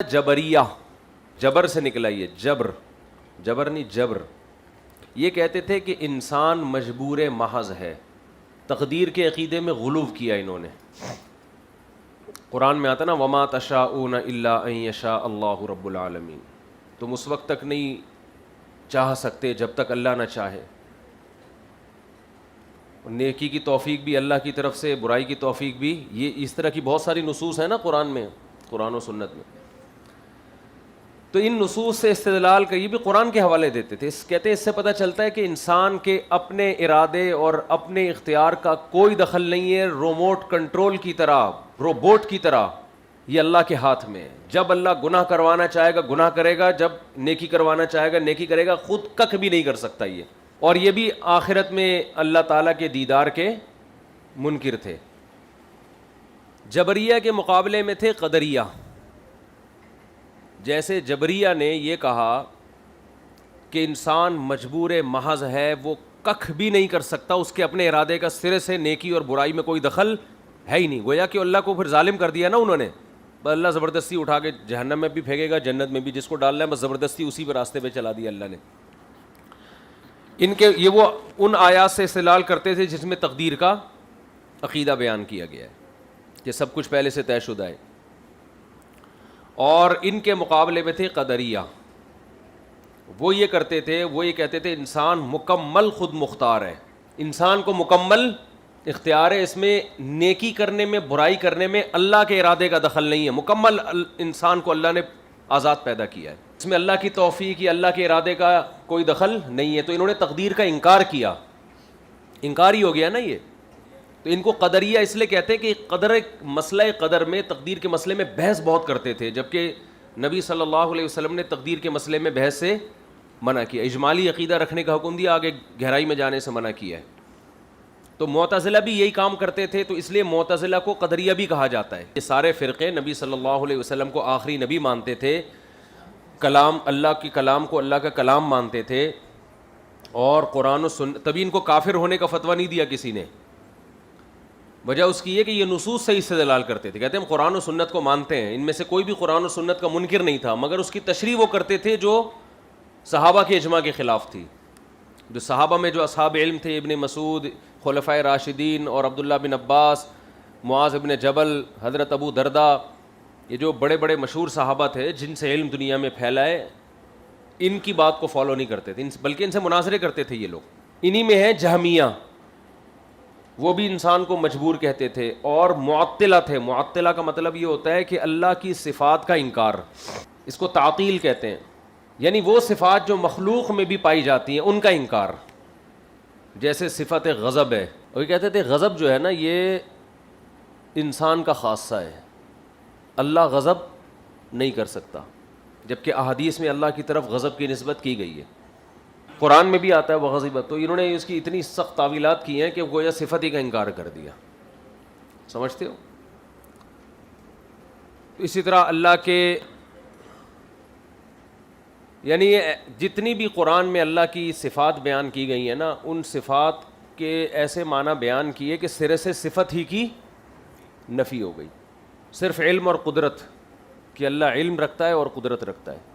جبریہ، جبر سے نکلا یہ جبر، جبر نہیں جبر. یہ کہتے تھے کہ انسان مجبور محض ہے. تقدیر کے عقیدے میں غلو کیا انہوں نے. قرآن میں آتا نا وما تشاءون الا ان یشاء اللہ رب العالمین، تم اس وقت تک نہیں چاہ سکتے جب تک اللہ نہ چاہے. نیکی کی توفیق بھی اللہ کی طرف سے، برائی کی توفیق بھی. یہ اس طرح کی بہت ساری نصوص ہیں نا قرآن میں، قرآن و سنت میں. تو ان نصوص سے استدلال کا یہ بھی قرآن کے حوالے دیتے تھے. کہتے ہیں اس سے پتہ چلتا ہے کہ انسان کے اپنے ارادے اور اپنے اختیار کا کوئی دخل نہیں ہے. ریموٹ کنٹرول کی طرح، روبوٹ کی طرح یہ اللہ کے ہاتھ میں ہے. جب اللہ گناہ کروانا چاہے گا گناہ کرے گا، جب نیکی کروانا چاہے گا نیکی کرے گا. خود کک بھی نہیں کر سکتا یہ. اور یہ بھی آخرت میں اللہ تعالیٰ کے دیدار کے منکر تھے. جبریہ کے مقابلے میں تھے قدریہ. جیسے جبریہ نے یہ کہا کہ انسان مجبور محض ہے، وہ ککھ بھی نہیں کر سکتا، اس کے اپنے ارادے کا سرے سے نیکی اور برائی میں کوئی دخل ہے ہی نہیں. گویا کہ اللہ کو پھر ظالم کر دیا نا انہوں نے. بس اللہ زبردستی اٹھا کے جہنم میں بھی پھینکے گا، جنت میں بھی، جس کو ڈالنا ہے بس زبردستی اسی پہ راستے پہ چلا دیا اللہ نے. ان کے یہ وہ ان آیات سے استدلال کرتے تھے جس میں تقدیر کا عقیدہ بیان کیا گیا ہے کہ سب کچھ پہلے سے طے شدہ ہے. اور ان کے مقابلے میں تھے قدریہ. وہ یہ کرتے تھے، وہ یہ کہتے تھے انسان مکمل خود مختار ہے، انسان کو مکمل اختیار ہے، اس میں نیکی کرنے میں برائی کرنے میں اللہ کے ارادے کا دخل نہیں ہے. مکمل انسان کو اللہ نے آزاد پیدا کیا ہے، اس میں اللہ کی توفیق یا اللہ کے ارادے کا کوئی دخل نہیں ہے. تو انہوں نے تقدیر کا انکار کیا. انکار ہی ہو گیا نا یہ. تو ان کو قدریہ اس لیے کہتے ہیں کہ قدر مسئلہ قدر میں، تقدیر کے مسئلے میں بحث بہت کرتے تھے، جبکہ نبی صلی اللہ علیہ وسلم نے تقدیر کے مسئلے میں بحث سے منع کیا. اجمالی عقیدہ رکھنے کا حکم دیا، آگے گہرائی میں جانے سے منع کیا ہے. تو معتزلہ بھی یہی کام کرتے تھے، تو اس لیے معتزلہ کو قدریہ بھی کہا جاتا ہے. یہ سارے فرقے نبی صلی اللہ علیہ وسلم کو آخری نبی مانتے تھے، کلام اللہ کی کلام کو اللہ کا کلام مانتے تھے، اور قرآن و سنت. تبھی ان کو کافر ہونے کا فتویٰ نہیں دیا کسی نے. وجہ اس کی یہ کہ یہ نصوص سے استدلال کرتے تھے. کہتے ہیں ہم قرآن و سنت کو مانتے ہیں، ان میں سے کوئی بھی قرآن و سنت کا منکر نہیں تھا، مگر اس کی تشریح وہ کرتے تھے جو صحابہ کے اجماع کے خلاف تھی. جو صحابہ میں جو اصحاب علم تھے، ابن مسعود، خلفائے راشدین اور عبداللہ بن عباس، معاذ بن جبل، حضرت ابو درداء، یہ جو بڑے بڑے مشہور صحابہ تھے جن سے علم دنیا میں پھیلا ہے، ان کی بات کو فالو نہیں کرتے تھے، بلکہ ان سے مناظرے کرتے تھے یہ لوگ. انہی میں ہے جہمیہ، وہ بھی انسان کو مجبور کہتے تھے. اور معطلہ تھے. معطلہ کا مطلب یہ ہوتا ہے کہ اللہ کی صفات کا انکار، اس کو تعطیل کہتے ہیں. یعنی وہ صفات جو مخلوق میں بھی پائی جاتی ہیں ان کا انکار. جیسے صفت غضب ہے، وہ کہتے تھے غضب جو ہے نا یہ انسان کا خاصہ ہے، اللہ غضب نہیں کر سکتا، جبکہ احادیث میں اللہ کی طرف غضب کی نسبت کی گئی ہے. قرآن میں بھی آتا ہے وغضب. تو انہوں نے اس کی اتنی سخت تعویلات کی ہیں کہ گویا صفت ہی کا انکار کر دیا. سمجھتے ہو؟ اسی طرح اللہ کے، یعنی جتنی بھی قرآن میں اللہ کی صفات بیان کی گئی ہیں نا، ان صفات کے ایسے معنی بیان کیے کہ سرے سے صفت ہی کی نفی ہو گئی. صرف علم اور قدرت، کہ اللہ علم رکھتا ہے اور قدرت رکھتا ہے.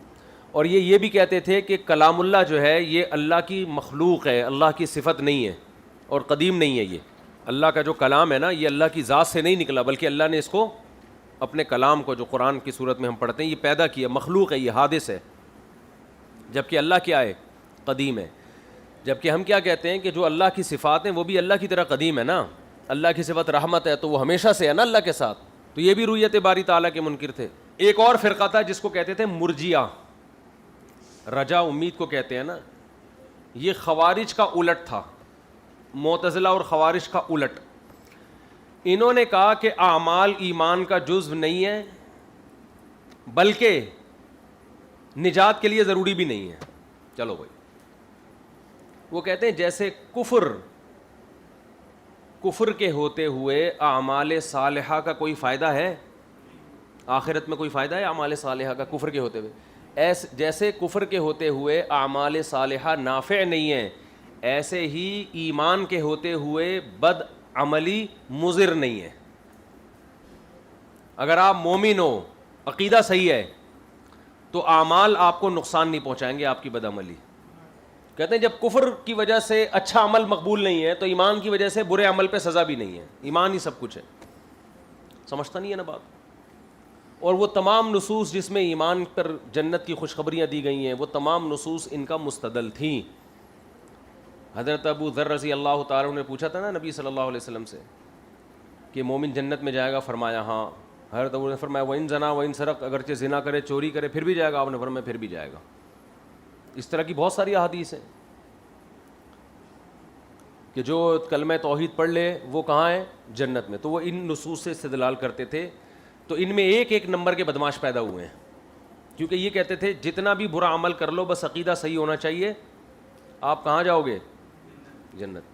اور یہ بھی کہتے تھے کہ کلام اللہ جو ہے یہ اللہ کی مخلوق ہے، اللہ کی صفت نہیں ہے اور قدیم نہیں ہے. یہ اللہ کا جو کلام ہے نا یہ اللہ کی ذات سے نہیں نکلا، بلکہ اللہ نے اس کو اپنے کلام کو جو قرآن کی صورت میں ہم پڑھتے ہیں یہ پیدا کیا، مخلوق ہے، یہ حادث ہے. جبکہ اللہ کیا ہے؟ قدیم ہے. جبکہ ہم کیا کہتے ہیں کہ جو اللہ کی صفات ہیں وہ بھی اللہ کی طرح قدیم ہے نا. اللہ کی صفت رحمت ہے تو وہ ہمیشہ سے ہے نا اللہ کے ساتھ. تو یہ بھی رویت باری تعالیٰ کے منکر تھے. ایک اور فرقہ تھا جس کو کہتے تھے مرجیہ، رجا امید کو کہتے ہیں نا. یہ خوارج کا الٹ تھا، معتزلہ اور خوارج کا الٹ. انہوں نے کہا کہ اعمال ایمان کا جزو نہیں ہے، بلکہ نجات کے لیے ضروری بھی نہیں ہے. چلو بھائی، وہ کہتے ہیں جیسے کفر کے ہوتے ہوئے اعمال صالحہ کا کوئی فائدہ ہے؟ آخرت میں کوئی فائدہ ہے اعمال صالحہ کا کفر کے ہوتے ہوئے؟ جیسے کفر کے ہوتے ہوئے اعمال صالحہ نافع نہیں ہیں، ایسے ہی ایمان کے ہوتے ہوئے بد عملی مضر نہیں ہے. اگر آپ مومن ہو، عقیدہ صحیح ہے، تو اعمال آپ کو نقصان نہیں پہنچائیں گے، آپ کی بدعملی. کہتے ہیں جب کفر کی وجہ سے اچھا عمل مقبول نہیں ہے تو ایمان کی وجہ سے برے عمل پہ سزا بھی نہیں ہے. ایمان ہی سب کچھ ہے. سمجھتا نہیں ہے نا بات؟ اور وہ تمام نصوص جس میں ایمان پر جنت کی خوشخبریاں دی گئی ہیں وہ تمام نصوص ان کا مستدل تھیں. حضرت ابو ذر رضی اللہ تعالیٰ عنہ نے پوچھا تھا نا نبی صلی اللہ علیہ وسلم سے کہ مومن جنت میں جائے گا؟ فرمایا ہاں. حضرت ابو نے فرمایا وَإِن زنا وَإِن سرق، اگرچہ زنا کرے چوری کرے پھر بھی جائے گا؟ آپ نے فرمایا پھر بھی جائے گا. اس طرح کی بہت ساری احادیث ہیں کہ جو کلمہ توحید پڑھ لے وہ کہاں ہے؟ جنت میں. تو وہ ان نصوص سے استدلال کرتے تھے. تو ان میں ایک ایک نمبر کے بدماش پیدا ہوئے ہیں، کیونکہ یہ کہتے تھے جتنا بھی برا عمل کر لو بس عقیدہ صحیح ہونا چاہیے، آپ کہاں جاؤ گے؟ جنت.